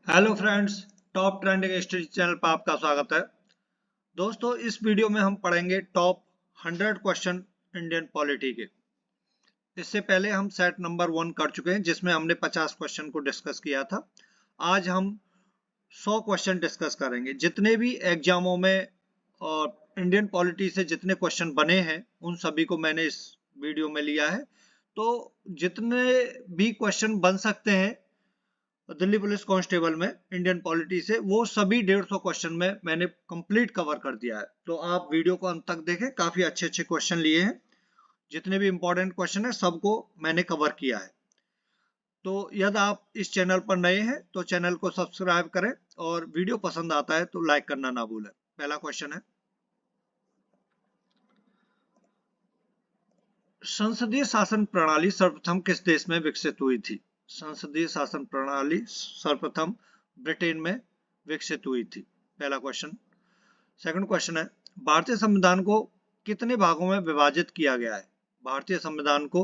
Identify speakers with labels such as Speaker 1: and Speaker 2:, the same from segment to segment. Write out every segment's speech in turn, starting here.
Speaker 1: Hello friends, top trending study channel पर आपका स्वागत है। दोस्तों, इस वीडियो में हम पढ़ेंगे टॉप 100 क्वेश्चन इंडियन पॉलिटी के। इससे पहले हम सेट नंबर 1 कर चुके हैं जिसमें हमने 50 क्वेश्चन को डिस्कस किया था। आज हम 100 क्वेश्चन डिस्कस करेंगे। जितने भी एग्जामों में और इंडियन पॉलिटी से जितने क्वेश्चन बने हैं उन सभी को मैंने इस वीडियो में लिया है। तो जितने भी क्वेश्चन बन सकते हैं दिल्ली पुलिस कांस्टेबल में इंडियन पॉलिटी से, वो सभी 150 क्वेश्चन में मैंने कंप्लीट कवर कर दिया है। तो आप वीडियो को अंत तक देखें, काफी अच्छे अच्छे क्वेश्चन लिए हैं। जितने भी इंपॉर्टेंट क्वेश्चन है सबको मैंने कवर किया है। तो यदि आप इस चैनल पर नए हैं तो चैनल को सब्सक्राइब करें और वीडियो पसंद आता है तो लाइक करना ना भूलें। पहला क्वेश्चन है, संसदीय शासन प्रणाली सर्वप्रथम किस देश में विकसित हुई थी? संसदीय शासन प्रणाली सर्वप्रथम ब्रिटेन में विकसित हुई थी। पहला क्वेश्चन। सेकंड क्वेश्चन है, भारतीय संविधान को कितने भागों में विभाजित किया गया है? भारतीय संविधान को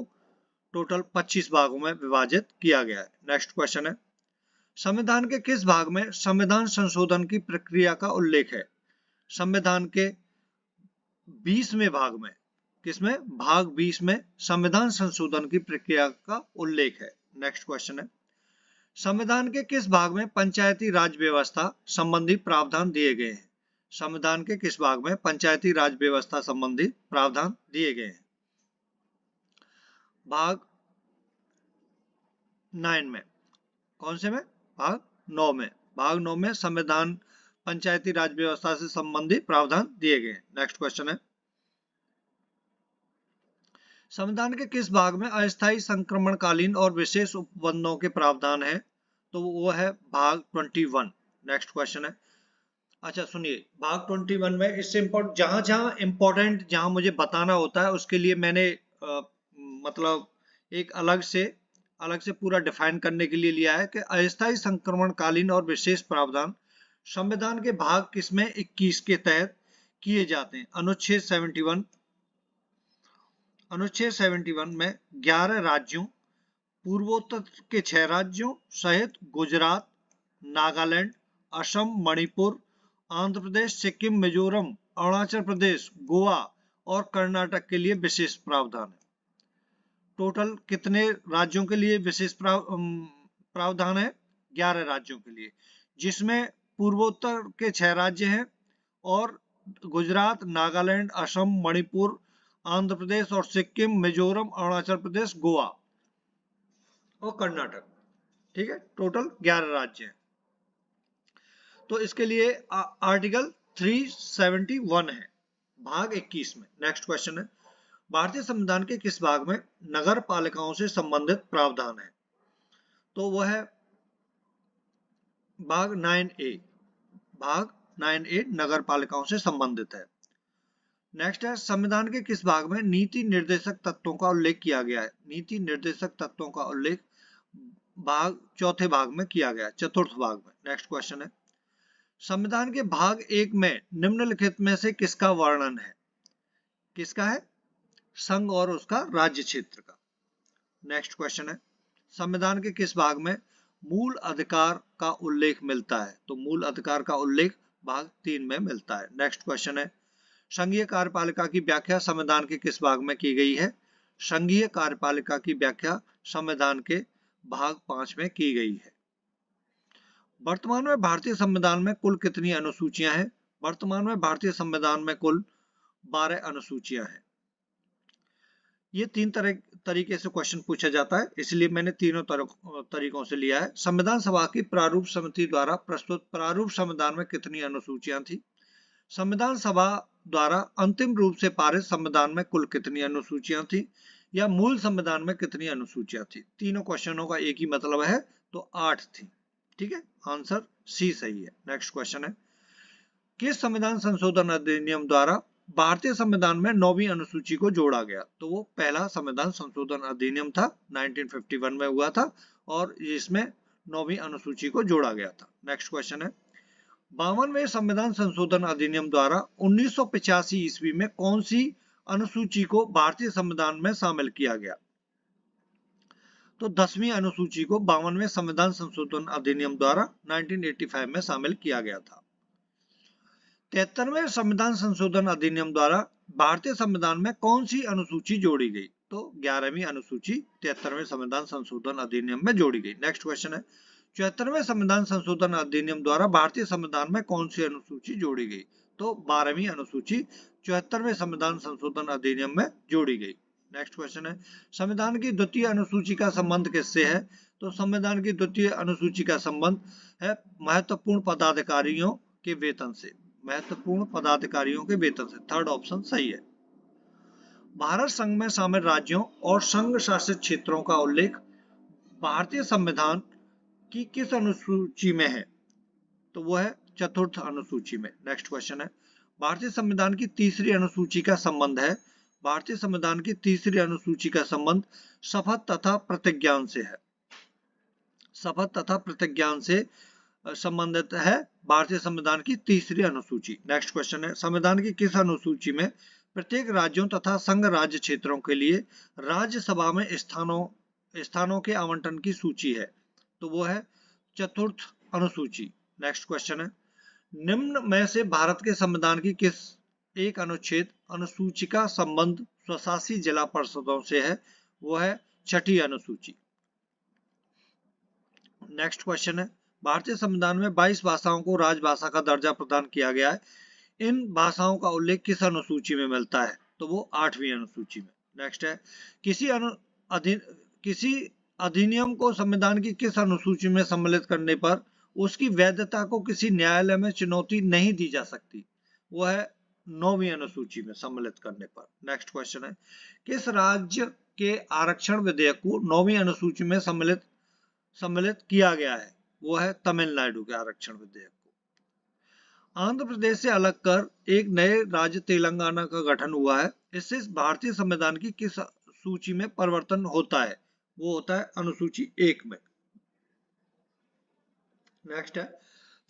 Speaker 1: टोटल 25 भागों में विभाजित किया गया है। नेक्स्ट क्वेश्चन है, संविधान के किस भाग में संविधान संशोधन की प्रक्रिया का उल्लेख है? संविधान के 20वें भाग में, किसमें? भाग 20 में संविधान संशोधन की प्रक्रिया का उल्लेख है। नेक्स्ट क्वेश्चन है, संविधान के किस भाग में पंचायती राज व्यवस्था संबंधी प्रावधान दिए गए हैं? संविधान के किस भाग में पंचायती राज व्यवस्था संबंधी प्रावधान दिए गए हैं? भाग 9 में। कौन से में? भाग 9 में। भाग 9 में संविधान पंचायती राज व्यवस्था से संबंधित प्रावधान दिए गए हैं। नेक्स्ट क्वेश्चन है, संविधान के किस भाग में अस्थायी संक्रमणकालीन और विशेष उपबंधों के प्रावधान है? तो वो है भाग 21। नेक्स्ट क्वेश्चन है, अच्छा सुनिए, भाग 21 में इससे इम्पोर्टेंट जहां मुझे बताना होता है उसके लिए मैंने मतलब एक अलग से पूरा डिफाइन करने के लिए लिया है कि अस्थायी संक्रमणकालीन और विशेष प्रावधान संविधान के भाग किसमें 21 के तहत किए जाते हैं? अनुच्छेद 71 में 11 राज्यों, पूर्वोत्तर के 6 राज्यों सहित गुजरात, नागालैंड, असम, मणिपुर, आंध्र प्रदेश, सिक्किम, मिजोरम, अरुणाचल प्रदेश, गोवा और कर्नाटक के लिए विशेष प्रावधान है। टोटल कितने राज्यों के लिए विशेष प्रावधान है? 11 राज्यों के लिए, जिसमें पूर्वोत्तर के 6 राज्य हैं और गुजरात, नागालैंड, असम, मणिपुर, आंध्र प्रदेश और सिक्किम, मिजोरम, अरुणाचल प्रदेश, गोवा और कर्नाटक। ठीक है, टोटल 11 राज्य हैं। तो इसके लिए आर्टिकल 371 है भाग 21 में। नेक्स्ट क्वेश्चन है, भारतीय संविधान के किस भाग में नगर पालिकाओं से संबंधित प्रावधान है? तो वह है भाग 9A। भाग 9A नगर पालिकाओं से संबंधित है। नेक्स्ट है, संविधान के किस भाग में नीति निर्देशक तत्वों का उल्लेख किया गया है? नीति निर्देशक तत्वों का उल्लेख भाग 4थे भाग में किया गया है, 4th भाग में। नेक्स्ट क्वेश्चन है, संविधान के भाग 1 में निम्नलिखित में से किसका वर्णन है? किसका है? संघ और उसका राज्य क्षेत्र का। नेक्स्ट क्वेश्चन है, संविधान के किस भाग में मूल अधिकार का उल्लेख मिलता है? तो मूल अधिकार का उल्लेख भाग 3 में मिलता है। नेक्स्ट क्वेश्चन है, संघीय कार्यपालिका की व्याख्या संविधान के किस भाग में की गई है? संघीय कार्यपालिका की व्याख्या संविधान के भाग 5 में की गई है। वर्तमान में भारतीय संविधान में कुल कितनी अनुसूचियां हैं? वर्तमान में भारतीय संविधान में कुल 12 अनुसूचियां हैं। ये 3 तरीके से क्वेश्चन पूछा जाता है, इसलिए मैंने तीनों तरीकों से लिया है। संविधान सभा की प्रारूप समिति द्वारा प्रस्तुत प्रारूप संविधान में कितनी अनुसूचियां थी? संविधान सभा द्वारा अंतिम रूप से पारित संविधान में कुल कितनी अनुसूचियां थी, या मूल संविधान में कितनी अनुसूचियां थी? तीनों क्वेश्चनों का एक ही मतलब है, तो 8 थी। ठीक है, आंसर सी सही है। नेक्स्ट क्वेश्चन है, किस संविधान संशोधन अधिनियम द्वारा भारतीय संविधान में 9वीं अनुसूची को जोड़ा गया? तो वो पहला संविधान संशोधन अधिनियम था, 1951 में हुआ था और इसमें 9वीं अनुसूची को जोड़ा गया था। नेक्स्ट क्वेश्चन है, 52वें संविधान संशोधन अधिनियम द्वारा 1985 ईस्वी में कौन सी अनुसूची को भारतीय संविधान में शामिल किया गया? तो 10वीं अनुसूची को 52वें संविधान संशोधन अधिनियम द्वारा 1985 में शामिल किया गया था। 73वें संविधान संशोधन अधिनियम द्वारा भारतीय संविधान में कौन सी अनुसूची जोड़ी गई? तो 11वीं अनुसूची 73वें संविधान संशोधन अधिनियम में जोड़ी गई। नेक्स्ट क्वेश्चन है 74वें संविधान संशोधन अधिनियम द्वारा भारतीय संविधान में कौन सी अनुसूची जोड़ी गई? तो 12वीं अनुसूची 74वें संविधान संशोधन अधिनियम में जोड़ी गई। नेक्स्ट क्वेश्चन है संविधान की द्वितीय अनुसूची का संबंध किससे है? तो संविधान की द्वितीय अनुसूची का संबंध है महत्वपूर्ण पदाधिकारियों के वेतन से। महत्वपूर्ण पदाधिकारियों के वेतन से। थर्ड ऑप्शन सही है। भारत संघ में शामिल राज्यों और संघ शासित क्षेत्रों का उल्लेख भारतीय संविधान की किस अनुसूची में है? तो वो है चतुर्थ अनुसूची में। नेक्स्ट क्वेश्चन है भारतीय संविधान की तीसरी अनुसूची का संबंध है। भारतीय संविधान की तीसरी अनुसूची का संबंध शपथ तथा प्रतिज्ञान से है। शपथ तथा प्रतिज्ञान से संबंधित है भारतीय संविधान की तीसरी अनुसूची। नेक्स्ट क्वेश्चन है संविधान की किस अनुसूची में प्रत्येक राज्यों तथा संघ राज्य क्षेत्रों के लिए राज्यसभा में स्थानों के आवंटन की सूची है? तो वो है चतुर्थ अनुसूची। नेक्स्ट क्वेश्चन है निम्न में से भारत के संविधान की किस एक अनुच्छेद अनुसूची का संबंध स्वशासी जिला परिषदों से है? वो है छठी अनुसूची। नेक्स्ट क्वेश्चन है भारतीय संविधान में 22 भाषाओं को राजभाषा का दर्जा प्रदान किया गया है। इन भाषाओं का उल्लेख किस अनुसूची में मिलता है? तो वो 8वीं अनुसूची में। नेक्स्ट है किसी अधिनियम को संविधान की किस अनुसूची में सम्मिलित करने पर उसकी वैधता को किसी न्यायालय में चुनौती नहीं दी जा सकती? वो है 9वीं अनुसूची में सम्मिलित करने पर। नेक्स्ट क्वेश्चन है किस राज्य के आरक्षण विधेयक को 9वीं अनुसूची में सम्मिलित किया गया है? वो है तमिलनाडु के आरक्षण विधेयक को। आंध्र प्रदेश से अलग कर एक नए राज्य तेलंगाना का गठन हुआ है। इससे भारतीय संविधान की किस सूची में परिवर्तन होता है? वो होता है अनुसूची 1 में। नेक्स्ट है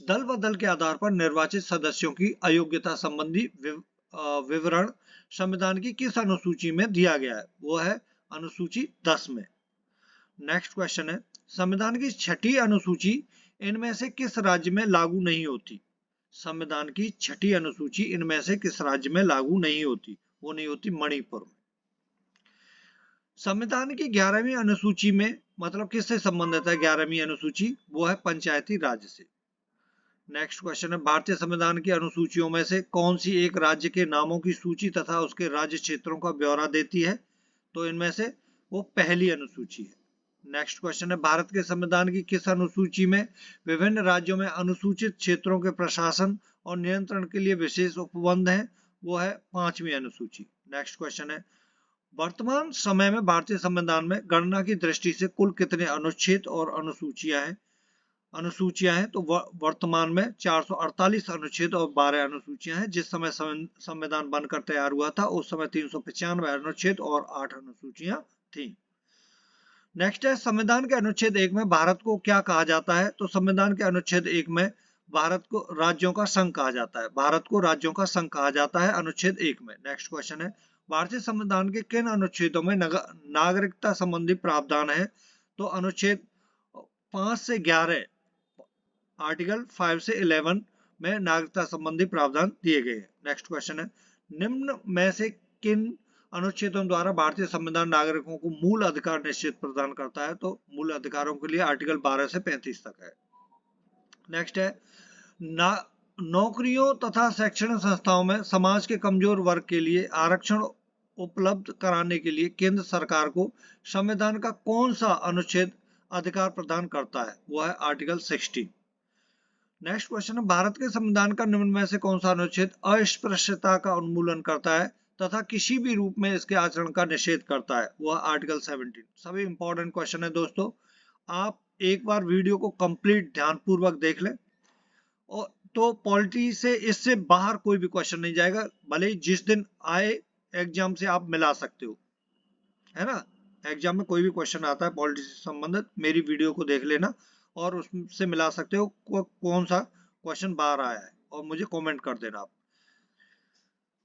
Speaker 1: दल बदल के आधार पर निर्वाचित सदस्यों की अयोग्यता संबंधी विवरण संविधान की किस अनुसूची में दिया गया है? वो है अनुसूची 10 में। नेक्स्ट क्वेश्चन है संविधान की छठी अनुसूची इनमें से किस राज्य में लागू नहीं होती? संविधान की छठी अनुसूची इनमें से किस राज्य में लागू नहीं होती? वो नहीं होती मणिपुर में। संविधान की 11वीं अनुसूची में मतलब किससे संबंधित है 11वीं अनुसूची? वो है पंचायती राज से। नेक्स्ट क्वेश्चन है भारतीय संविधान की अनुसूचियों में से कौन सी एक राज्य के नामों की सूची तथा उसके राज्य क्षेत्रों का ब्यौरा देती है? तो इनमें से वो पहली अनुसूची है। नेक्स्ट क्वेश्चन है भारत के संविधान की किस अनुसूची में विभिन्न राज्यों में अनुसूचित क्षेत्रों के प्रशासन और नियंत्रण के लिए विशेष उपबंध है? वो है 5वीं अनुसूची। नेक्स्ट क्वेश्चन है वर्तमान समय में भारतीय संविधान में गणना की दृष्टि से कुल कितने अनुच्छेद और अनुसूचियां हैं? तो वर्तमान में 448 अनुच्छेद और 12 अनुसूचियां हैं। जिस समय संविधान बनकर तैयार हुआ था उस समय 395 अनुच्छेद और 8 अनुसूचियां थी। नेक्स्ट है संविधान के अनुच्छेद 1 में भारत को क्या कहा जाता है? तो संविधान के अनुच्छेद 1 में भारत को राज्यों का संघ कहा जाता है। भारत को राज्यों का संघ कहा जाता है अनुच्छेद 1 में। नेक्स्ट क्वेश्चन है भारतीय संविधान के किन अनुच्छेदों में नागरिकता संबंधी प्रावधान है? तो अनुच्छेद 5 से 11 आर्टिकल 5 से 11 में नागरिकता संबंधी प्रावधान दिए गए हैं। नेक्स्ट क्वेश्चन है निम्न में से किन अनुच्छेदों द्वारा भारतीय संविधान नागरिकों को मूल अधिकार निश्चित प्रदान करता है? तो मूल अधिकारों के लिए आर्टिकल 12 से 35 तक है। नेक्स्ट है नौकरियों तथा शैक्षणिक संस्थाओं में समाज के कमजोर वर्ग के लिए आरक्षण उपलब्ध कराने के लिए केंद्र सरकार को संविधान का कौन सा अनुच्छेद अधिकार प्रदान करता है? वो है आर्टिकल 16। नेक्स्ट क्वेश्चन है भारत के संविधान का निम्न में से कौन सा अनुच्छेद अस्पृश्यता का उन्मूलन करता है तथा किसी भी रूप में इसके आचरण का निषेध करता है? वह आर्टिकल 17। सभी इंपॉर्टेंट क्वेश्चन है दोस्तों, आप एक बार वीडियो को कंप्लीट ध्यानपूर्वक देख लें और तो पॉलिटी से इससे बाहर कोई भी क्वेश्चन नहीं जाएगा। भले ही जिस दिन आए एग्जाम से आप मिला सकते हो, है ना। एग्जाम में कोई भी क्वेश्चन आता है पॉलिटी से संबंधित, मेरी वीडियो को देख लेना और उससे मिला सकते हो कौन सा क्वेश्चन बाहर आया है और मुझे कमेंट कर देना आप।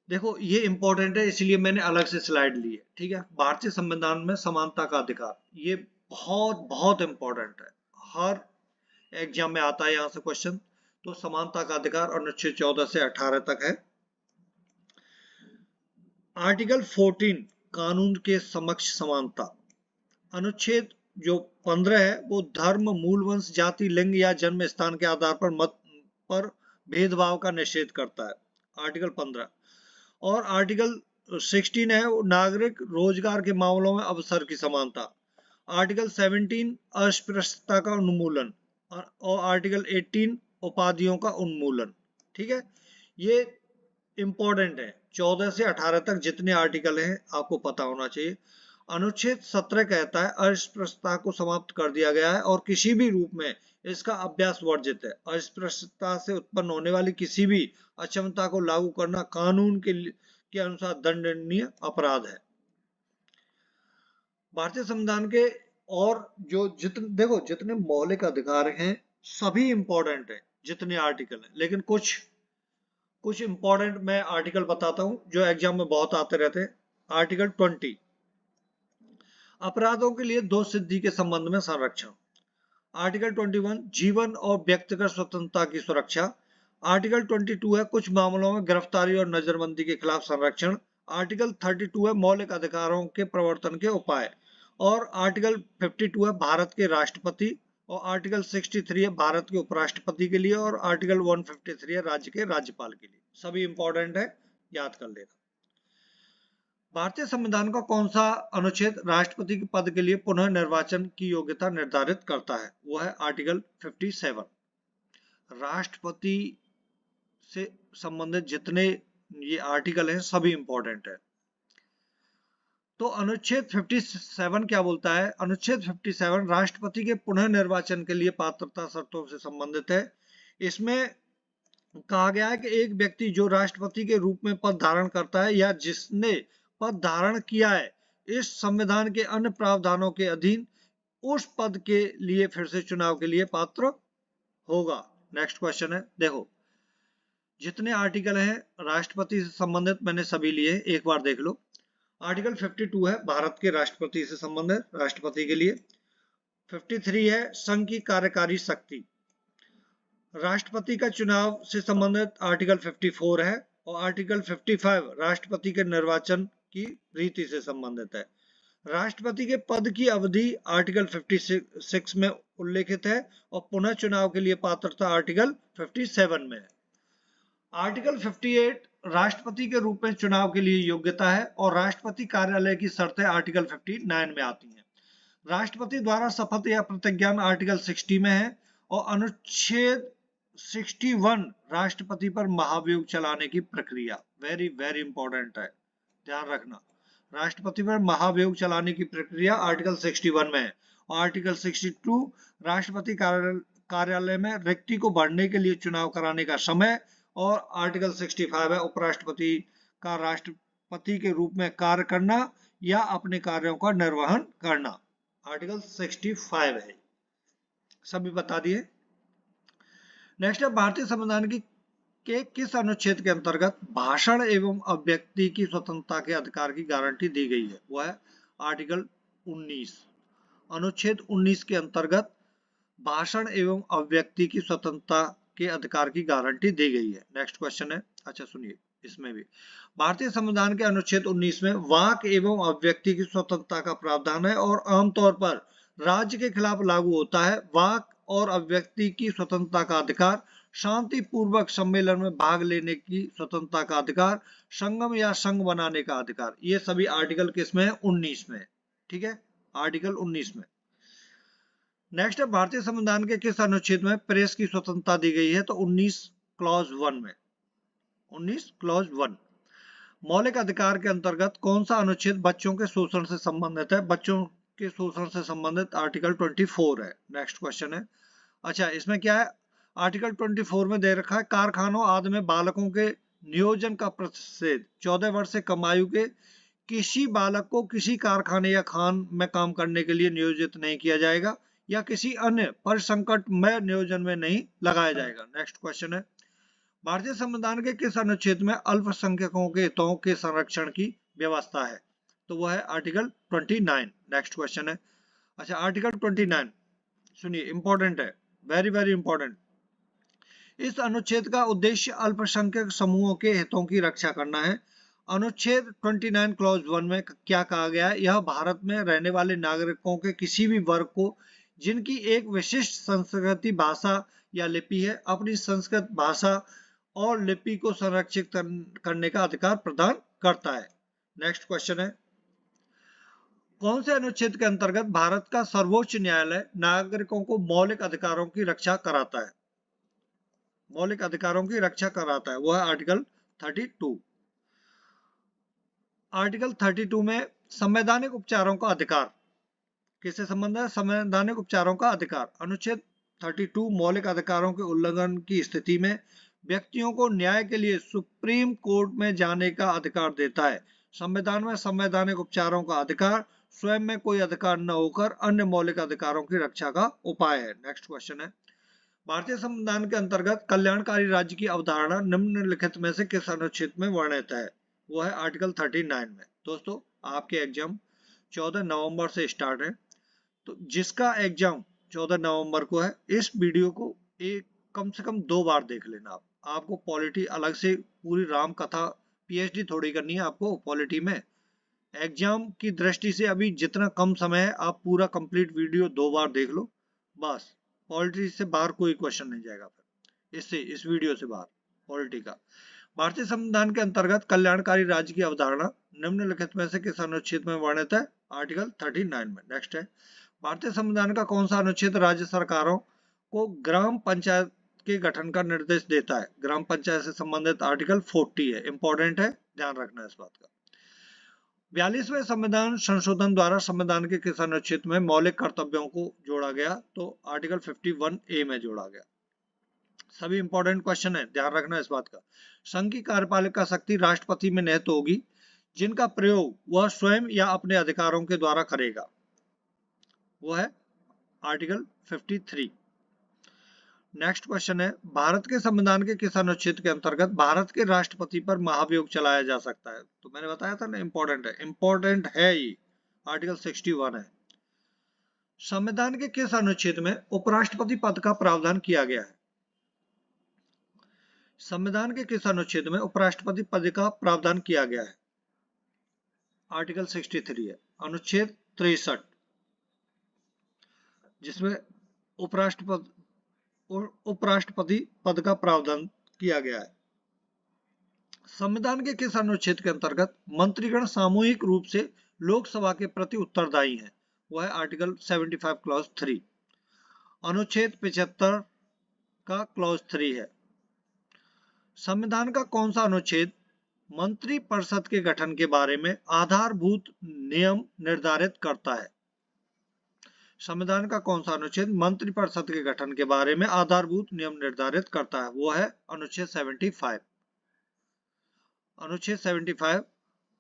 Speaker 1: देखो ये इंपॉर्टेंट है इसलिए मैंने अलग से स्लाइड ली है, ठीक है। भारतीय संविधान में समानता का अधिकार, ये बहुत बहुत इंपॉर्टेंट है, हर एग्जाम में आता है यहाँ से क्वेश्चन। तो समानता का अधिकार अनुच्छेद 14 से 18 तक है। आर्टिकल 14 कानून के समक्ष समानता। अनुच्छेद जो 15 है वो धर्म, मूल वंश, जाति, लिंग या जन्म स्थान के आधार पर मत पर भेदभाव का निषेध करता है, आर्टिकल 15। और आर्टिकल 16 है वो नागरिक रोजगार के मामलों में अवसर की समानता। आर्टिकल 17 अस्पृश्यता का उन्मूलन और आर्टिकल 18 उपाधियों का उन्मूलन। ठीक है, ये इंपॉर्टेंट है। 14 से 18 तक जितने आर्टिकल हैं आपको पता होना चाहिए। अनुच्छेद 17 कहता है अस्पृश्यता को समाप्त कर दिया गया है और किसी भी रूप में इसका अभ्यास वर्जित है। अस्पृश्यता से उत्पन्न होने वाली किसी भी अक्षमता को लागू करना कानून के अनुसार दंडनीय अपराध है। भारतीय संविधान के और जो जितने मौलिक अधिकार हैं सभी इंपॉर्टेंट है, जितने आर्टिकल हैं, लेकिन कुछ इंपॉर्टेंट मैं आर्टिकल बताता हूं जो एग्जाम में बहुत आते रहते हैं। आर्टिकल 20 अपराधों के लिए दोष सिद्धि के संबंध में संरक्षण। आर्टिकल 21 जीवन और व्यक्तिगत स्वतंत्रता की सुरक्षा। आर्टिकल 22 है कुछ मामलों में गिरफ्तारी और नजरबंदी के खिलाफ संरक्षण। आर्टिकल 32 है मौलिक अधिकारों के प्रवर्तन के उपाय। और आर्टिकल 52 है भारत के राष्ट्रपति। और आर्टिकल 63 है भारत के उपराष्ट्रपति के लिए। और आर्टिकल 153 है राज्य के राज्यपाल के लिए। सभी इंपॉर्टेंट है, याद कर लेना। भारतीय संविधान का कौन सा अनुच्छेद राष्ट्रपति के पद के लिए पुनः निर्वाचन की योग्यता निर्धारित करता है? वो है आर्टिकल 57। राष्ट्रपति से संबंधित जितने ये आर्टिकल हैं सभी इंपॉर्टेंट है। तो अनुच्छेद 57 क्या बोलता है? अनुच्छेद 57 राष्ट्रपति के पुनः निर्वाचन के लिए पात्रता शर्तों से संबंधित है। इसमें कहा गया है कि एक व्यक्ति जो राष्ट्रपति के रूप में पद धारण करता है या जिसने पद धारण किया है इस संविधान के अन्य प्रावधानों के अधीन उस पद के लिए फिर से चुनाव के लिए पात्र होगा। नेक्स्ट क्वेश्चन है, देखो जितने आर्टिकल हैं राष्ट्रपति से संबंधित मैंने सभी लिए, एक बार देख लो। आर्टिकल 52 है भारत के राष्ट्रपति से संबंधित, राष्ट्रपति के लिए। 53 है संघ की कार्यकारी शक्ति। राष्ट्रपति का चुनाव से संबंधित आर्टिकल 54 है। और आर्टिकल 55 राष्ट्रपति के निर्वाचन की रीति से संबंधित है। राष्ट्रपति के पद की अवधि आर्टिकल 56 में उल्लेखित है और पुनः चुनाव के लिए पात्रता आर्टिकल 57 में है। आर्टिकल 58 राष्ट्रपति के रूप में चुनाव के लिए योग्यता है और राष्ट्रपति कार्यालय की शर्तें आर्टिकल 59 में आती हैं। राष्ट्रपति द्वारा शपथ या प्रतिज्ञान आर्टिकल 60 में है। और अनुच्छेद 61 राष्ट्रपति पर महाभियोग चलाने की प्रक्रिया, वेरी वेरी इंपॉर्टेंट है, ध्यान रखना। राष्ट्रपति पर महाभियोग चलाने की प्रक्रिया आर्टिकल 61 में है। और आर्टिकल 62 राष्ट्रपति कार्यालय में रिक्ति को भरने के लिए चुनाव कराने का समय। और आर्टिकल 65 है उपराष्ट्रपति का राष्ट्रपति के रूप में कार्य करना या अपने कार्यों का निर्वहन करना, आर्टिकल 65 है। सभी बता दिए। नेक्स्ट है भारतीय संविधान के किस अनुच्छेद के अंतर्गत भाषण एवं अभिव्यक्ति की स्वतंत्रता के अधिकार की गारंटी दी गई है? वो है आर्टिकल 19। अनुच्छेद 19 के अंतर्गत भाषण एवं अभिव्यक्ति की स्वतंत्रता के अधिकार की गारंटी दी गई है। नेक्स्ट क्वेश्चन है, अच्छा सुनिए, इसमें भी भारतीय संविधान के अनुच्छेद 19 में वाक एवं अभिव्यक्ति की स्वतंत्रता का प्रावधान है और आमतौर पर राज्य के खिलाफ लागू होता है। वाक और अभिव्यक्ति की स्वतंत्रता का अधिकार, शांतिपूर्वक सम्मेलन में भाग लेने की स्वतंत्रता का अधिकार, संगम या संघ बनाने का अधिकार, ये सभी आर्टिकल किसमें है? 19 में। ठीक है, आर्टिकल 19 में। नेक्स्ट है भारतीय संविधान के किस अनुच्छेद में प्रेस की स्वतंत्रता दी गई है? तो 19 क्लॉज 1 में। 19 क्लॉज 1। मौलिक अधिकार के अंतर्गत कौन सा अनुच्छेद बच्चों के शोषण से संबंधित है? बच्चों के शोषण से संबंधित आर्टिकल 24 है। नेक्स्ट क्वेश्चन है, अच्छा इसमें क्या है? आर्टिकल 24 में दे रखा है कारखानों आदि में बालकों के नियोजन का प्रतिषेध। 14 वर्ष से कम आयु के किसी बालक को किसी कारखाने या खान में काम करने के लिए नियोजित नहीं किया जाएगा या किसी अन्य परिसंकटमय नियोजन में नहीं लगाया जाएगा। नेक्स्ट क्वेश्चन है, भारतीय संविधान के किस अनुच्छेद में अल्पसंख्यकों के हितों के संरक्षण की व्यवस्था है? तो वह है आर्टिकल 29। नेक्स्ट क्वेश्चन है, अच्छा, आर्टिकल 29 सुनिए, इंपॉर्टेंट है, वेरी वेरी इंपॉर्टेंट। इस अनुच्छेद का उद्देश्य अल्पसंख्यक समूहों के हितों की रक्षा करना है। अनुच्छेद 29 क्लॉज 1 में क्या कहा गया है? यह भारत में रहने वाले नागरिकों के किसी भी वर्ग को जिनकी एक विशिष्ट संस्कृति, भाषा या लिपि है, अपनी संस्कृत भाषा और लिपि को संरक्षित करने का अधिकार प्रदान करता है। नेक्स्ट क्वेश्चन है, कौन से अनुच्छेद के अंतर्गत भारत का सर्वोच्च न्यायालय नागरिकों को मौलिक अधिकारों की रक्षा कराता है? मौलिक अधिकारों की रक्षा कराता है, वो है आर्टिकल 32। आर्टिकल 32 में संवैधानिक उपचारों का अधिकार किससे संबंध है? संवैधानिक उपचारों का अधिकार। अनुच्छेद 32 मौलिक अधिकारों के उल्लंघन की स्थिति में व्यक्तियों को न्याय के लिए सुप्रीम कोर्ट में जाने का अधिकार देता है। संविधान में संवैधानिक उपचारों का अधिकार स्वयं में कोई अधिकार न होकर अन्य मौलिक अधिकारों की रक्षा का उपाय है। नेक्स्ट क्वेश्चन है, भारतीय संविधान के अंतर्गत कल्याणकारी राज्य की अवधारणा निम्नलिखित में से किस अनुच्छेद में वर्णित है? वो है आर्टिकल 39 में। दोस्तों, आपके एग्जाम 14 नवंबर से स्टार्ट है, तो जिसका एग्जाम 14 नवंबर को है, इस वीडियो को एक कम से कम 2 बार देख लेना। आपको पॉलिटी अलग से पूरी राम कथा पीएचडी थोड़ी करनी है आपको पॉलिटी में। एग्जाम की दृष्टि से अभी जितना कम समय है, आप पूरा कंप्लीट वीडियो 2 बार देख लो, बस। पॉलिटी से बाहर कोई क्वेश्चन नहीं जाएगा फिर इससे, इस वीडियो से बाहर पॉलिटी का। भारतीय संविधान के अंतर्गत कल्याणकारी राज्य की अवधारणा निम्नलिखित में से किस अनुच्छेद में वर्णित है? आर्टिकल 39 में। नेक्स्ट है, भारतीय संविधान का कौन सा अनुच्छेद राज्य सरकारों को ग्राम पंचायत के गठन का निर्देश देता है? ग्राम पंचायत से संबंधित आर्टिकल 40 है, इंपॉर्टेंट है, ध्यान रखना इस बात का। 42वें संविधान संशोधन द्वारा संविधान के किस अनुच्छेद में मौलिक कर्तव्यों को जोड़ा गया? तो आर्टिकल 51A में जोड़ा गया। सभी इंपॉर्टेंट क्वेश्चन है, ध्यान रखना इस बात का। संघ की कार्यपालिका शक्ति राष्ट्रपति में निहित होगी, जिनका प्रयोग वह स्वयं या अपने अधिकारों के द्वारा करेगा, वो है आर्टिकल 53। नेक्स्ट क्वेश्चन है, भारत के संविधान के किस अनुच्छेद के अंतर्गत भारत के राष्ट्रपति पर महाभियोग चलाया जा सकता है? तो मैंने बताया था ना, इंपॉर्टेंट है ये, आर्टिकल 61 है। संविधान के किस अनुच्छेद में उपराष्ट्रपति पद का प्रावधान किया गया है? संविधान के किस अनुच्छेद में उपराष्ट्रपति पद का प्रावधान किया गया है? आर्टिकल 63 है, अनुच्छेद 63, जिसमें उपराष्ट्रपति पद का प्रावधान किया गया है। संविधान के किस अनुच्छेद के अंतर्गत मंत्रीगण सामूहिक रूप से लोकसभा के प्रति उत्तरदायी हैं? वह है आर्टिकल 75 क्लॉज 3। अनुच्छेद 75 का क्लॉज 3 है। संविधान का कौन सा अनुच्छेद मंत्री परिषद के गठन के बारे में आधारभूत नियम निर्धारित करता है? संविधान का कौन सा अनुच्छेद मंत्री परिषद के गठन के बारे में आधारभूत नियम निर्धारित करता है? वो है अनुच्छेद 75। अनुच्छेद 75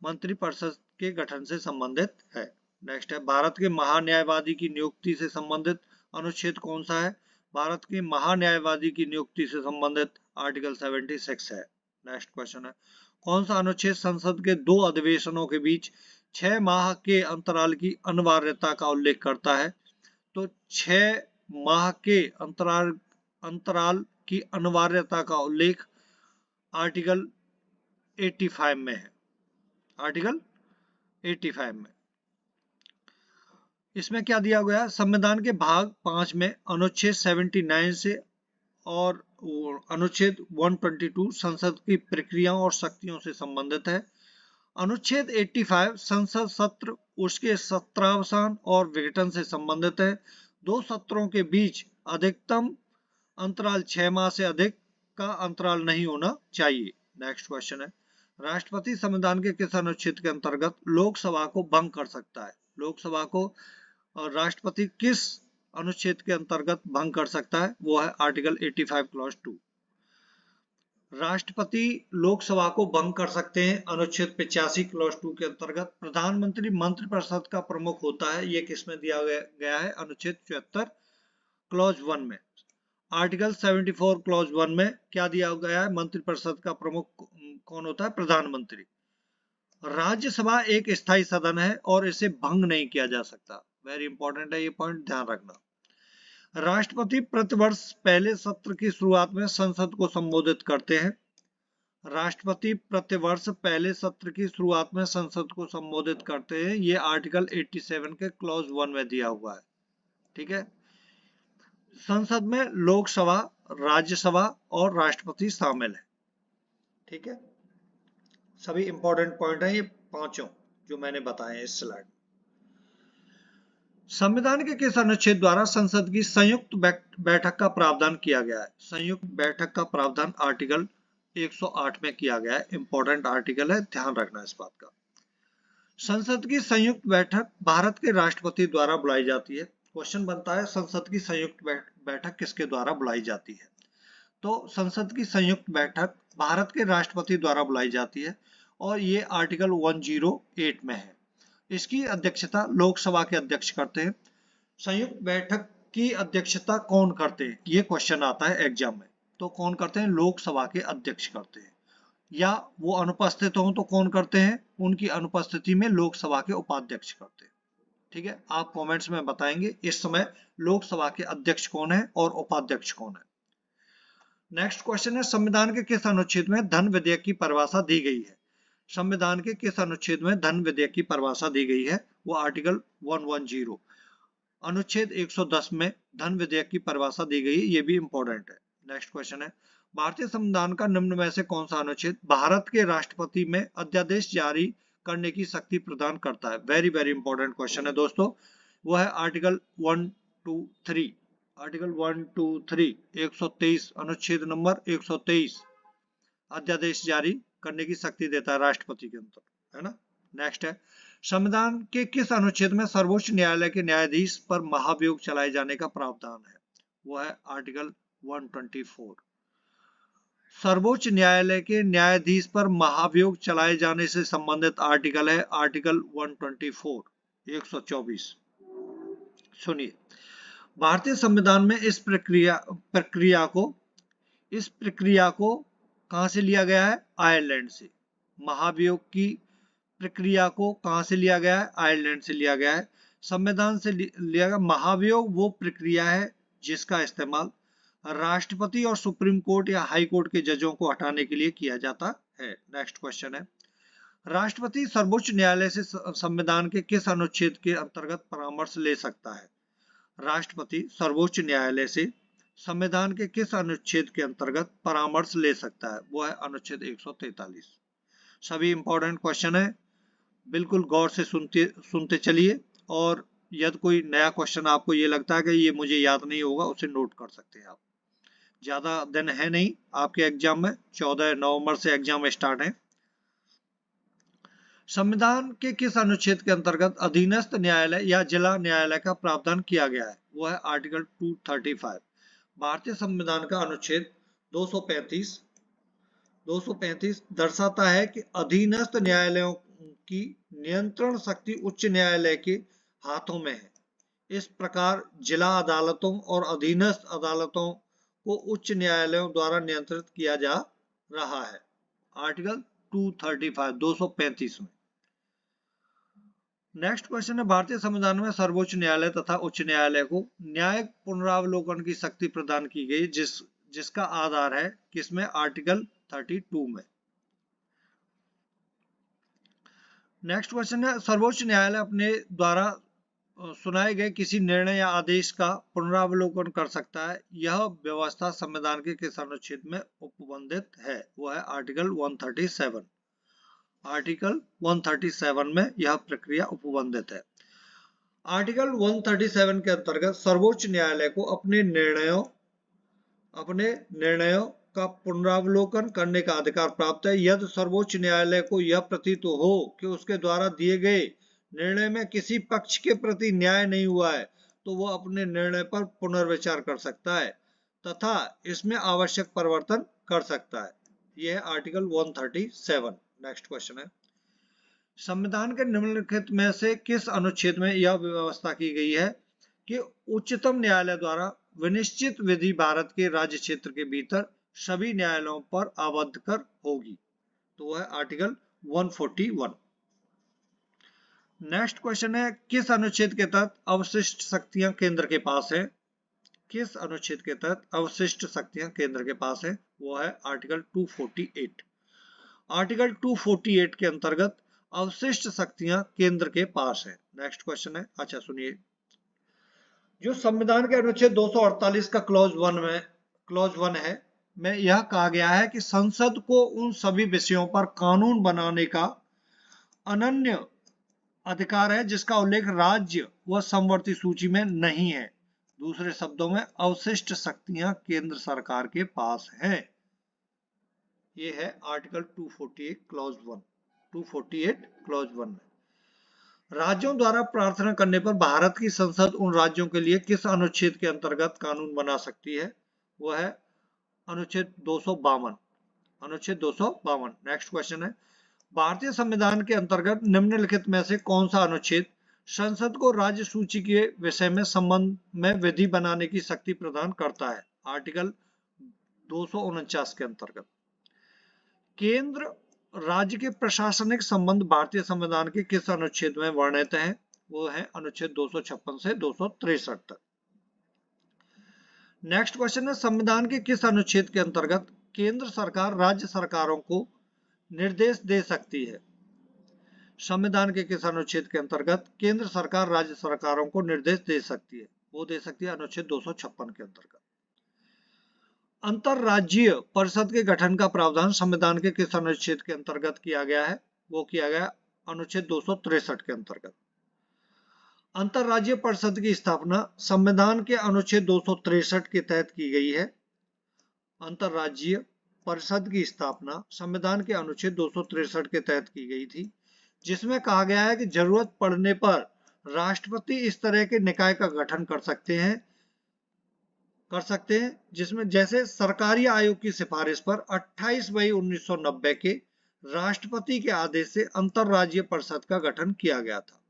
Speaker 1: मंत्री परिषद के गठन से संबंधित है। नेक्स्ट है, भारत के महान्यायवादी की नियुक्ति से संबंधित अनुच्छेद कौन सा है? भारत के महान्यायवादी की नियुक्ति से संबंधित आर्टिकल 76 है। नेक्स्ट क्वेश्चन है, कौन सा अनुच्छेद संसद के 2 अधिवेशनों के बीच 6 माह के अंतराल की अनिवार्यता का उल्लेख करता है? तो 6 माह के अंतराल की अनिवार्यता का उल्लेख आर्टिकल 85 में है। आर्टिकल 85 में इसमें क्या दिया गया? संविधान के भाग 5 में अनुच्छेद 79 से और अनुच्छेद 122 संसद की प्रक्रियाओं और शक्तियों से संबंधित है। अनुच्छेद 85 संसद सत्र, उसके सत्रावसान और विघटन से संबंधित है। 2 सत्रों के बीच अधिकतम अंतराल 6 माह से अधिक का अंतराल नहीं होना चाहिए। नेक्स्ट क्वेश्चन है, राष्ट्रपति संविधान के किस अनुच्छेद के अंतर्गत लोकसभा को भंग कर सकता है? लोकसभा को राष्ट्रपति किस अनुच्छेद के अंतर्गत भंग कर सकता है? वो है आर्टिकल 85 क्लॉज 2। राष्ट्रपति लोकसभा को भंग कर सकते हैं अनुच्छेद 85 क्लॉज 2 के अंतर्गत। प्रधानमंत्री मंत्रिपरिषद का प्रमुख होता है, ये किसमें दिया गया है? अनुच्छेद 74 क्लॉज 1 में। आर्टिकल 74 क्लॉज 1 में क्या दिया गया है? मंत्रिपरिषद का प्रमुख कौन होता है? प्रधानमंत्री। राज्यसभा एक स्थायी सदन है और इसे भंग नहीं किया जा सकता। वेरी इंपॉर्टेंट है ये पॉइंट, ध्यान रखना। राष्ट्रपति प्रतिवर्ष पहले सत्र की शुरुआत में संसद को संबोधित करते हैं। राष्ट्रपति प्रतिवर्ष पहले सत्र की शुरुआत में संसद को संबोधित करते हैं। ये आर्टिकल 87 के क्लॉज 1 में दिया हुआ है। ठीक है, संसद में लोकसभा, राज्यसभा और राष्ट्रपति शामिल है। ठीक है, सभी इंपॉर्टेंट पॉइंट है ये पांचों जो मैंने बताए इस स्लाइड में। संविधान के किस अनुच्छेद द्वारा संसद की संयुक्त बैठक का प्रावधान किया गया है? संयुक्त बैठक का प्रावधान आर्टिकल 108 में किया गया है। इंपॉर्टेंट आर्टिकल है, ध्यान रखना इस बात का। संसद की संयुक्त बैठक भारत के राष्ट्रपति द्वारा बुलाई जाती है। क्वेश्चन बनता है संसद की संयुक्त बैठक किसके द्वारा बुलाई जाती है? तो संसद की संयुक्त बैठक भारत के राष्ट्रपति द्वारा बुलाई जाती है और ये आर्टिकल 108 में है। इसकी अध्यक्षता लोकसभा के अध्यक्ष करते हैं। संयुक्त बैठक की अध्यक्षता कौन करते हैं? ये क्वेश्चन आता है एग्जाम में। तो कौन करते हैं? लोकसभा के अध्यक्ष करते हैं, या वो अनुपस्थित हों तो कौन करते हैं? उनकी अनुपस्थिति में लोकसभा के उपाध्यक्ष करते हैं। ठीक है, आप कमेंट्स में बताएंगे इस समय लोकसभा के अध्यक्ष कौन है और उपाध्यक्ष कौन है। नेक्स्ट क्वेश्चन है संविधान के किस अनुच्छेद में धन विधेयक की परिभाषा दी गई है? संविधान के किस अनुच्छेद में धन विधेयक की परिभाषा दी गई है? वो आर्टिकल 110 अनुच्छेद 110 में धन विधेयक की परिभाषा दी गई है। ये भी इंपॉर्टेंट है। नेक्स्ट क्वेश्चन है भारतीय संविधान का निम्न में से कौन सा अनुच्छेद भारत के राष्ट्रपति में अध्यादेश जारी करने की शक्ति प्रदान करता है? वेरी वेरी इंपॉर्टेंट क्वेश्चन है दोस्तों। वो है आर्टिकल 123 आर्टिकल 123 123 अनुच्छेद नंबर 123 अध्यादेश जारी करने की शक्ति देता है राष्ट्रपति के अंदर, है ना। नेक्स्ट है संविधान के किस अनुच्छेद में सर्वोच्च न्यायालय के न्यायाधीश पर महाभियोग चलाए जाने का प्रावधान है? वो है आर्टिकल 124। सर्वोच्च न्यायालय के न्यायाधीश पर महाभियोग चलाए जाने से संबंधित आर्टिकल है आर्टिकल 124 124। सुनिए, भारतीय संविधान में इस प्रक्रिया को कहां से लिया गया है? आयरलैंड से। महाभियोग की प्रक्रिया को कहां से लिया गया है? आयरलैंड से लिया गया है। संविधान से लिया गया। महाभियोग वो प्रक्रिया है जिसका इस्तेमाल राष्ट्रपति और सुप्रीम कोर्ट या हाई कोर्ट के जजों को हटाने के लिए किया जाता है। नेक्स्ट क्वेश्चन है राष्ट्रपति सर्वोच्च न्यायालय से संविधान के किस अनुच्छेद के अंतर्गत परामर्श ले सकता है? राष्ट्रपति सर्वोच्च न्यायालय से संविधान के किस अनुच्छेद के अंतर्गत परामर्श ले सकता है? वो है अनुच्छेद 143। सभी इंपॉर्टेंट क्वेश्चन है, बिल्कुल गौर से सुनते चलिए, और यदि कोई नया क्वेश्चन आपको ये लगता है कि ये मुझे याद नहीं होगा, उसे नोट कर सकते हैं आप। ज्यादा दिन है नहीं आपके एग्जाम में, 14 नवंबर से एग्जाम स्टार्ट है। संविधान के किस अनुच्छेद के अंतर्गत अधीनस्थ न्यायालय या जिला न्यायालय का प्रावधान किया गया है? वो है आर्टिकल 235। भारतीय संविधान का अनुच्छेद 235 दर्शाता है कि अधीनस्थ न्यायालयों की नियंत्रण शक्ति उच्च न्यायालय के हाथों में है। इस प्रकार जिला अदालतों और अधीनस्थ अदालतों को उच्च न्यायालयों द्वारा नियंत्रित किया जा रहा है। आर्टिकल 235 में। नेक्स्ट क्वेश्चन है भारतीय संविधान में सर्वोच्च न्यायालय तथा उच्च न्यायालय को न्यायिक पुनरावलोकन की शक्ति प्रदान की गई, जिसका आधार है किसमें? आर्टिकल 32 में। नेक्स्ट क्वेश्चन है सर्वोच्च न्यायालय अपने द्वारा सुनाए गए किसी निर्णय या आदेश का पुनरावलोकन कर सकता है। यह व्यवस्था संविधान के किस अनुच्छेद में उपबंधित है? वो है आर्टिकल 137। आर्टिकल 137 में यह प्रक्रिया उपबंधित है। आर्टिकल 137 के अंतर्गत सर्वोच्च न्यायालय को अपने निर्णयों का पुनरावलोकन करने का अधिकार प्राप्त है। यदि सर्वोच्च न्यायालय को यह प्रतीत हो कि उसके द्वारा दिए गए निर्णय में किसी पक्ष के प्रति न्याय नहीं हुआ है, तो वह अपने निर्णय पर पुनर्विचार कर सकता है तथा इसमें आवश्यक परिवर्तन कर सकता है। यह है आर्टिकल 137। नेक्स्ट क्वेश्चन है संविधान के निम्नलिखित में से किस अनुच्छेद में यह व्यवस्था की गई है कि उच्चतम न्यायालय द्वारा विनिश्चित विधि भारत के राज्य क्षेत्र के भीतर सभी न्यायालयों पर आबद्ध कर होगी? तो वह है आर्टिकल 141। नेक्स्ट क्वेश्चन है, किस अनुच्छेद के तहत अवशिष्ट शक्तियां केंद्र के पास है? किस अनुच्छेद के तहत अवशिष्ट शक्तियां केंद्र के पास है? वो है आर्टिकल 248। आर्टिकल 248 के अंतर्गत अवशिष्ट शक्तियां केंद्र के पास है। नेक्स्ट क्वेश्चन है, अच्छा सुनिए, जो संविधान के अनुच्छेद 248 का क्लॉज 1 है में यह कहा गया है कि संसद को उन सभी विषयों पर कानून बनाने का अनन्य अधिकार है जिसका उल्लेख राज्य व समवर्ती सूची में नहीं है। दूसरे शब्दों में अवशिष्ट शक्तियां केंद्र सरकार के पास हैं। ये है आर्टिकल 248 क्लॉज 1। 248 क्लॉज 1 में राज्यों द्वारा प्रार्थना करने पर भारत की संसद उन राज्यों के लिए किस अनुच्छेद के अंतर्गत कानून बना सकती है? वह है अनुच्छेद 252। अनुच्छेद 252। नेक्स्ट क्वेश्चन है, भारतीय संविधान के अंतर्गत निम्नलिखित में से कौन सा अनुच्छेद संसद को राज्य सूची के विषय में संबंध में विधि बनाने की शक्ति प्रदान करता है? आर्टिकल 249 के अंतर्गत केंद्र राज्य के प्रशासनिक संबंध भारतीय संविधान के किस अनुच्छेद में वर्णित हैं? वो है अनुच्छेद 256 से 263 तक। नेक्स्ट क्वेश्चन है, संविधान के किस अनुच्छेद के अंतर्गत केंद्र सरकार राज्य सरकारों को निर्देश दे सकती है? संविधान के किस अनुच्छेद के अंतर्गत केंद्र सरकार राज्य सरकारों को निर्देश दे सकती है? वो दे सकती है अनुच्छेद 256 के अंतर्गत। अंतरराज्यीय परिषद के गठन का प्रावधान संविधान के किस अनुच्छेद के अंतर्गत किया गया है? वो किया गया अनुच्छेद 263 के अंतर्गत। अंतरराज्यीय परिषद की स्थापना संविधान के अनुच्छेद 263 के तहत की गई है। अंतरराज्यीय परिषद की स्थापना संविधान के अनुच्छेद 263 के तहत की गई थी, जिसमें कहा गया है कि जरूरत पड़ने पर राष्ट्रपति इस तरह के निकाय का गठन कर सकते हैं जिसमें जैसे सरकारी आयोग की सिफारिश पर 28 मई 1990 के राष्ट्रपति के आदेश से अंतरराज्यीय परिषद का गठन किया गया था।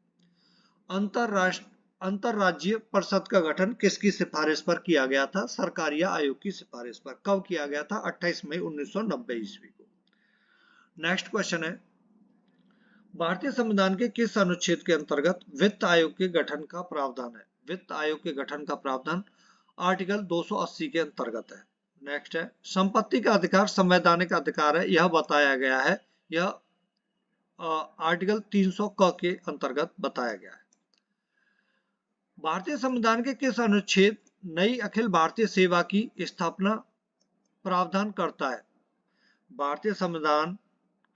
Speaker 1: अंतरराज्यीय परिषद का गठन किसकी सिफारिश पर किया गया था? सरकारी आयोग की सिफारिश पर। कब किया गया था? 28 मई 1990 ईस्वी को। नेक्स्ट क्वेश्चन है, भारतीय संविधान के किस अनुच्छेद के अंतर्गत वित्त आयोग के गठन का प्रावधान है? वित्त आयोग के गठन का प्रावधान आर्टिकल 280 के अंतर्गत है। नेक्स्ट है, संपत्ति का अधिकार संवैधानिक अधिकार है, यह बताया गया है। यह आर्टिकल 300 क के अंतर्गत बताया गया है। भारतीय संविधान के किस अनुच्छेद नई अखिल भारतीय सेवा की स्थापना प्रावधान करता है? भारतीय संविधान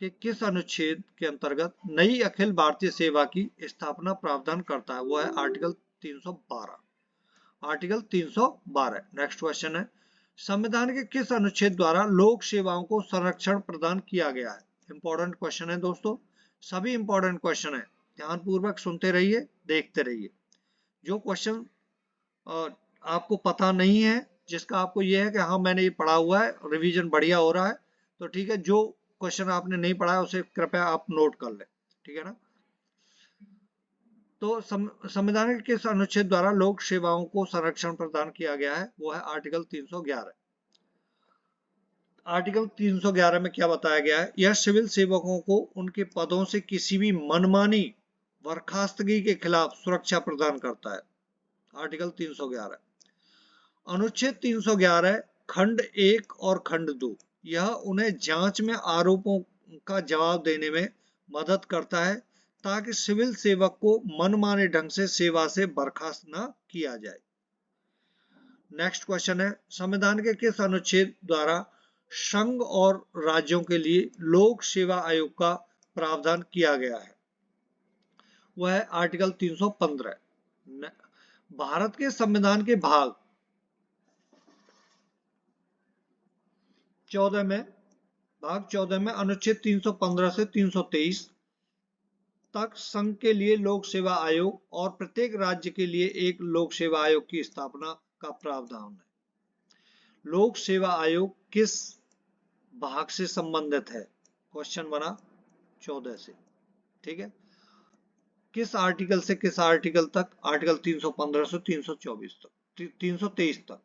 Speaker 1: के किस अनुच्छेद के अंतर्गत नई अखिल भारतीय सेवा की स्थापना प्रावधान करता है? वो है आर्टिकल 312। आर्टिकल 312। नेक्स्ट क्वेश्चन है, संविधान के किस अनुच्छेद द्वारा लोक सेवाओं को संरक्षण प्रदान किया गया है? इंपॉर्टेंट क्वेश्चन है दोस्तों, सभी इंपॉर्टेंट क्वेश्चन है, ध्यानपूर्वक सुनते रहिए, देखते रहिए। जो क्वेश्चन आपको पता नहीं है, जिसका आपको यह है कि हाँ मैंने ये पढ़ा हुआ है, रिवीजन बढ़िया हो रहा है, तो ठीक है। जो क्वेश्चन आपने नहीं पढ़ा है उसे कृपया आप नोट कर ले, ठीक है ना। तो संविधान के किस अनुच्छेद द्वारा लोक सेवाओं को संरक्षण प्रदान किया गया है? वो है आर्टिकल 311। आर्टिकल 311 में क्या बताया गया है? यह सिविल सेवकों को उनके पदों से किसी भी मनमानी बर्खास्तगी के खिलाफ सुरक्षा प्रदान करता है। आर्टिकल 311। अनुच्छेद 311 खंड 1 और खंड 2 यह उन्हें जांच में आरोपों का जवाब देने में मदद करता है ताकि सिविल सेवक को मनमाने ढंग से सेवा से बर्खास्त न किया जाए। नेक्स्ट क्वेश्चन है, संविधान के किस अनुच्छेद द्वारा संघ और राज्यों के लिए लोक सेवा आयोग का प्रावधान किया गया है? वह है आर्टिकल 315। भारत के संविधान के भाग 14 में अनुच्छेद 315 से 323 तक संघ के लिए लोक सेवा आयोग और प्रत्येक राज्य के लिए एक लोक सेवा आयोग की स्थापना का प्रावधान है। लोक सेवा आयोग किस भाग से संबंधित है? क्वेश्चन बना 14 से, ठीक है। किस आर्टिकल से किस आर्टिकल तक? आर्टिकल 315 से 324 तक, 323 तक।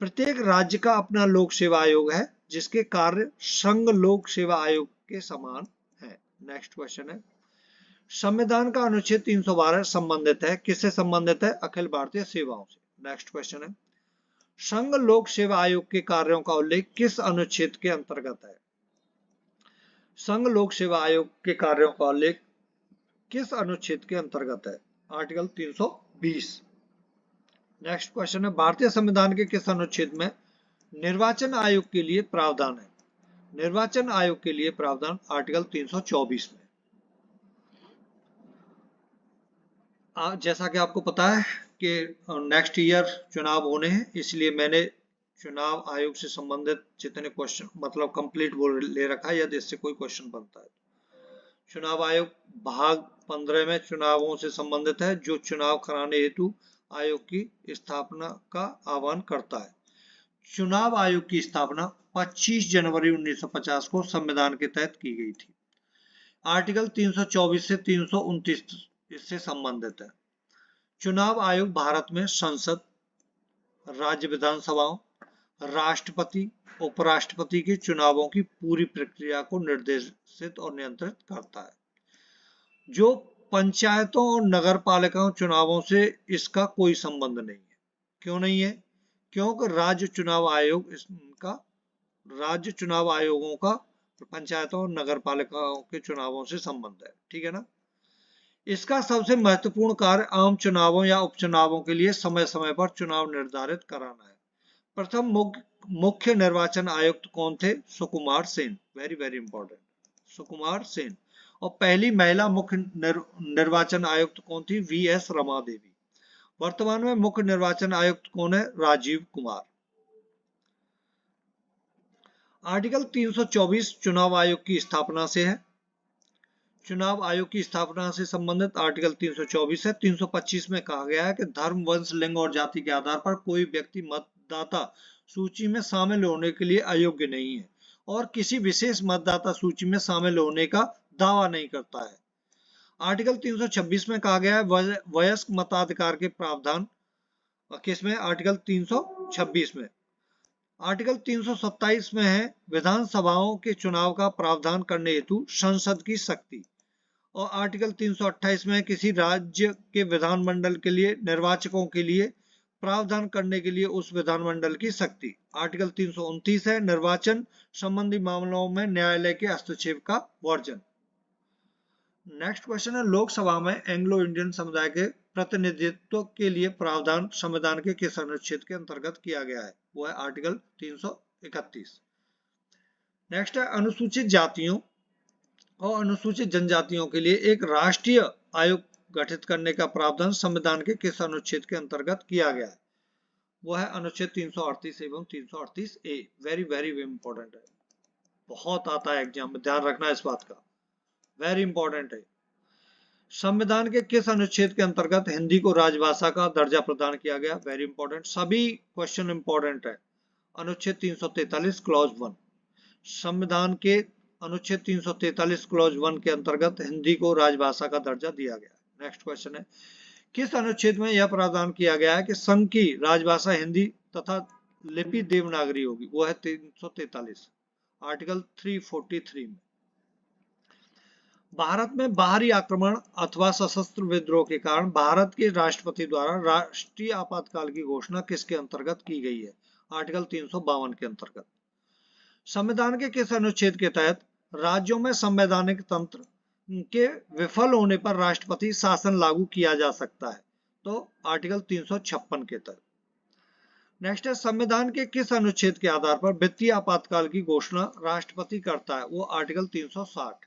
Speaker 1: प्रत्येक राज्य का अपना लोक सेवा आयोग है जिसके कार्य संघ लोक सेवा आयोग के समान है। नेक्स्ट क्वेश्चन है, संविधान का अनुच्छेद 312 संबंधित है, किससे संबंधित है? अखिल भारतीय सेवाओं से। नेक्स्ट क्वेश्चन है, संघ लोक सेवा आयोग के कार्यों का उल्लेख किस अनुच्छेद के अंतर्गत है? संघ लोक सेवा आयोग के कार्यों का उल्लेख किस अनुच्छेद के अंतर्गत है? आर्टिकल 320। नेक्स्ट क्वेश्चन है, भारतीय संविधान के किस अनुच्छेद में निर्वाचन आयोग के लिए प्रावधान है? निर्वाचन आयोग के लिए प्रावधान आर्टिकल 324 में। जैसा कि आपको पता है कि नेक्स्ट ईयर चुनाव होने हैं, इसलिए मैंने चुनाव आयोग से संबंधित जितने क्वेश्चन मतलब कंप्लीट वो ले रखा है, यदि इससे कोई क्वेश्चन बनता है। चुनाव आयोग भाग 15 में चुनावों से संबंधित है, जो चुनाव कराने हेतु आयोग की स्थापना का आह्वान करता है। चुनाव आयोग की स्थापना 25 जनवरी 1950 को संविधान के तहत की गई थी। आर्टिकल 324 से 329 इससे संबंधित है। चुनाव आयोग भारत में संसद, राज्य विधानसभाओं, राष्ट्रपति, उपराष्ट्रपति के चुनावों की पूरी प्रक्रिया को निर्देशित और नियंत्रित करता है। जो पंचायतों और नगर पालिकाओं चुनावों से इसका कोई संबंध नहीं है। क्यों नहीं है? क्योंकि राज्य चुनाव आयोगों का पंचायतों और नगर पालिकाओं के चुनावों से संबंध है। ठीक है ना? इसका सबसे महत्वपूर्ण कार्य आम चुनावों या उपचुनावों के लिए समय समय पर चुनाव निर्धारित कराना है। प्रथम मुख्य निर्वाचन आयुक्त कौन थे? Sukumar Sen. Very very important, Sukumar Sen. और पहली महिला मुख्य निर्वाचन आयुक्त कौन थी? वी.एस. रमा देवी। वर्तमान में मुख्य निर्वाचन आयुक्त कौन है? राजीव कुमार। आर्टिकल 324 चुनाव आयोग की स्थापना से है। चुनाव आयोग की स्थापना से संबंधित आर्टिकल 324 है। 325 में कहा गया है कि धर्म, वंश, लिंग और जाति के आधार पर कोई व्यक्ति मतदाता सूची में शामिल होने के लिए अयोग्य नहीं है और किसी विशेष मतदाता सूची में शामिल होने का दावा नहीं करता है। आर्टिकल 326 में कहा गया है वयस्क मताधिकार के प्रावधान किसमें? आर्टिकल 326 में। आर्टिकल 327 में है विधानसभाओं के चुनाव का प्रावधान करने हेतु संसद की शक्ति। और आर्टिकल 328 में किसी राज्य के विधानमंडल के लिए निर्वाचकों के लिए प्रावधान करने के लिए उस विधानमंडल की शक्ति। आर्टिकल 329 है निर्वाचन संबंधी मामलों में न्यायालय के हस्तक्षेप का वर्जन। नेक्स्ट क्वेश्चन है, लोकसभा में एंग्लो इंडियन समुदाय के प्रतिनिधित्व के लिए प्रावधान संविधान के किस अनुच्छेद के अंतर्गत किया गया है? वो है आर्टिकल 331। नेक्स्ट है, अनुसूचित जातियों और अनुसूचित जनजातियों के लिए एक राष्ट्रीय आयोग गठित करने का प्रावधान संविधान के किस अनुच्छेद के अंतर्गत किया गया है? वो है अनुच्छेद 338 एवं 338 ए। वेरी वेरी इंपॉर्टेंट है, बहुत आता है एग्जाम में, ध्यान रखना इस बात का, वेरी इंपॉर्टेंट है। संविधान के किस अनुच्छेद के अंतर्गत हिंदी को राजभाषा का दर्जा प्रदान किया गया? वेरी इंपॉर्टेंट, सभी क्वेश्चन इंपॉर्टेंट है। अनुच्छेद 343 क्लॉज 1। संविधान के अनुच्छेद 343 क्लॉज 1 के अंतर्गत हिंदी को राजभाषा का दर्जा दिया गया। नेक्स्ट क्वेश्चन है, किस अनुच्छेद में यह प्रावधान किया गया है कि संघ की राजभाषा हिंदी तथा लिपि देवनागरी होगी? वो है 343, आर्टिकल 343 में। भारत में बाहरी आक्रमण अथवा सशस्त्र विद्रोह के कारण भारत के राष्ट्रपति द्वारा राष्ट्रीय आपातकाल की घोषणा किसके अंतर्गत की गई है? आर्टिकल 352 के अंतर्गत। संविधान के किस अनुच्छेद के तहत राज्यों में संवैधानिक तंत्र के विफल होने पर राष्ट्रपति शासन लागू किया जा सकता है? तो आर्टिकल 356 के तहत। नेक्स्ट है, संविधान के किस अनुच्छेद के आधार पर वित्तीय आपातकाल की घोषणा राष्ट्रपति करता है? वो आर्टिकल 360।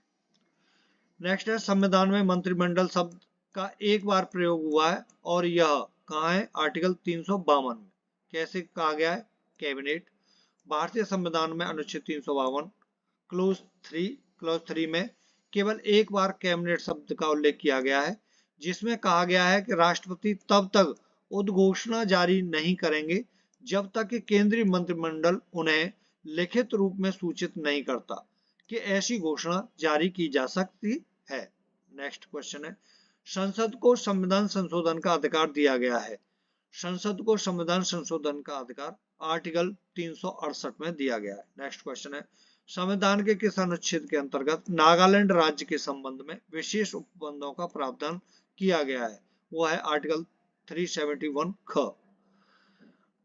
Speaker 1: नेक्स्ट है, संविधान में मंत्रिमंडल शब्द का एक बार प्रयोग हुआ है और यह कहाँ है? आर्टिकल 352 में। कैसे कहा गया है? कैबिनेट। भारतीय संविधान में अनुच्छेद 352 क्लॉज 3 में केवल एक बार कैबिनेट शब्द का उल्लेख किया गया है, जिसमें कहा गया है कि राष्ट्रपति तब तक उद्घोषणा जारी नहीं करेंगे जब तक कि केंद्रीय मंत्रिमंडल उन्हें लिखित रूप में सूचित नहीं करता कि ऐसी घोषणा जारी की जा सकती है। नेक्स्ट क्वेश्चन है, संसद को संविधान संशोधन का अधिकार दिया गया है। संसद को संविधान संशोधन का अधिकार आर्टिकल 368 में दिया गया है। नेक्स्ट क्वेश्चन है, संविधान के किस अनुच्छेद के अंतर्गत नागालैंड राज्य के संबंध में विशेष उपबंधों का प्रावधान किया गया है? वो है आर्टिकल 371 ख।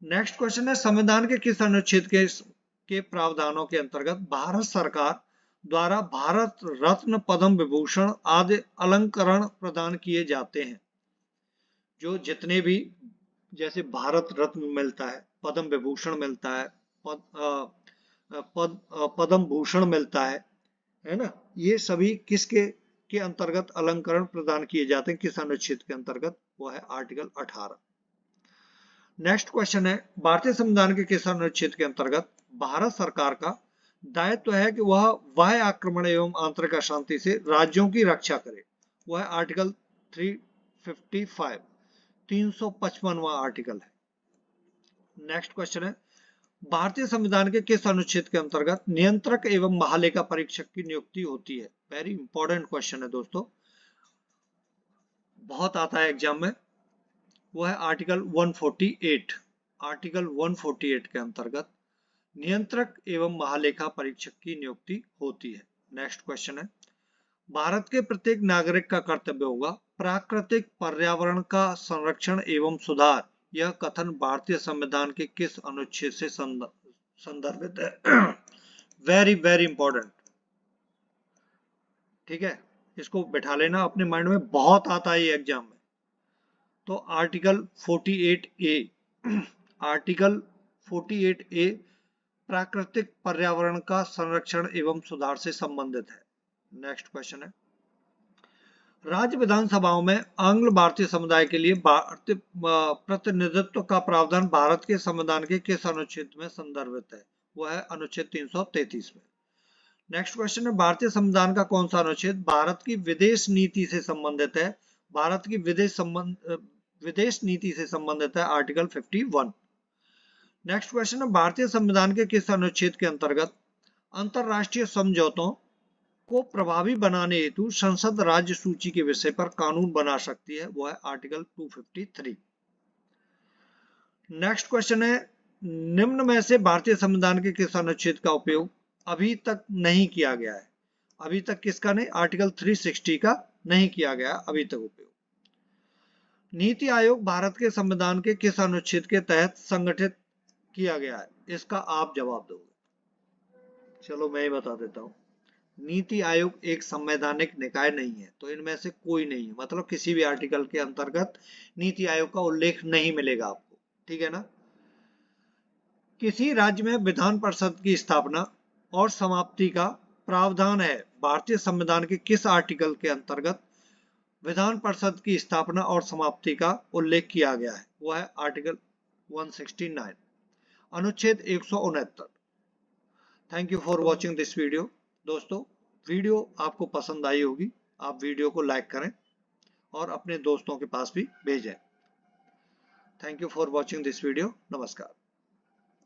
Speaker 1: नेक्स्ट क्वेश्चन है संविधान के किस अनुच्छेद के प्रावधानों के अंतर्गत भारत सरकार द्वारा भारत रत्न पद्म विभूषण आदि अलंकरण प्रदान किए जाते हैं? जो जितने भी जैसे भारत रत्न मिलता है, पद्म विभूषण मिलता है, पद्म भूषण मिलता है ना, ये सभी किसके के अंतर्गत अलंकरण प्रदान किए जाते हैं, किस अनुच्छेद के अंतर्गत? वो है आर्टिकल 18। नेक्स्ट क्वेश्चन है भारतीय संविधान के किस अनुच्छेद के अंतर्गत भारत सरकार का दायित्व है कि वह बाह्य आक्रमण एवं आंतरिक अशांति से राज्यों की रक्षा करे? वह है आर्टिकल 355, 355वां आर्टिकल है। नेक्स्ट क्वेश्चन है भारतीय संविधान के किस अनुच्छेद के अंतर्गत नियंत्रक एवं महालेखा परीक्षक की नियुक्ति होती है? वेरी इंपॉर्टेंट क्वेश्चन है दोस्तों, बहुत आता है एग्जाम में। वो है आर्टिकल 148। आर्टिकल 148 के अंतर्गत नियंत्रक एवं महालेखा परीक्षक की नियुक्ति होती है। नेक्स्ट क्वेश्चन है भारत के प्रत्येक नागरिक का कर्तव्य होगा प्राकृतिक पर्यावरण का संरक्षण एवं सुधार। यह कथन भारतीय संविधान के किस अनुच्छेद से संदर्भित है? वेरी वेरी इंपॉर्टेंट, ठीक है, इसको बैठा लेना अपने माइंड में, बहुत आता है ये एग्जाम में। तो आर्टिकल 48A, आर्टिकल 48A प्राकृतिक पर्यावरण का संरक्षण एवं सुधार से संबंधित है। नेक्स्ट क्वेश्चन है राज्य विधानसभाओं में आंग्ल भारतीय समुदाय के लिए प्रतिनिधित्व का प्रावधान भारत के संविधान के किस अनुच्छेद में संदर्भित है? वह है अनुच्छेद 333 में। नेक्स्ट क्वेश्चन है भारतीय संविधान का कौन सा अनुच्छेद भारत की विदेश नीति से संबंधित है? भारत की विदेश नीति से संबंधित है आर्टिकल 51। नेक्स्ट क्वेश्चन है भारतीय संविधान के किस अनुच्छेद के अंतर्गत अंतरराष्ट्रीय समझौतों को प्रभावी बनाने हेतु संसद राज्य सूची के विषय पर कानून बना सकती है? वो है आर्टिकल 253। नेक्स्ट क्वेश्चन है निम्न में से भारतीय संविधान के किस अनुच्छेद का उपयोग अभी तक नहीं किया गया है? अभी तक किसका नहीं? आर्टिकल 360 का नहीं किया गया अभी तक उपयोग। नीति आयोग भारत के संविधान के किस अनुच्छेद के तहत संगठित किया गया है? इसका आप जवाब दोगे। चलो मैं ही बता देता हूँ। नीति आयोग एक संवैधानिक निकाय नहीं है, तो इनमें से कोई नहीं है, मतलब किसी भी आर्टिकल के अंतर्गत नीति आयोग का उल्लेख नहीं मिलेगा आपको, ठीक है ना। किसी राज्य में विधान परिषद की स्थापना और समाप्ति का प्रावधान है भारतीय संविधान के किस आर्टिकल के अंतर्गत विधान परिषद की स्थापना और समाप्ति का उल्लेख किया गया है? वह है आर्टिकल 169, अनुच्छेद 169। Thank you for watching this video. दोस्तों वीडियो आपको पसंद आई होगी, आप वीडियो को लाइक करें और अपने दोस्तों के पास भी भेजें। Thank you for watching this video. नमस्कार।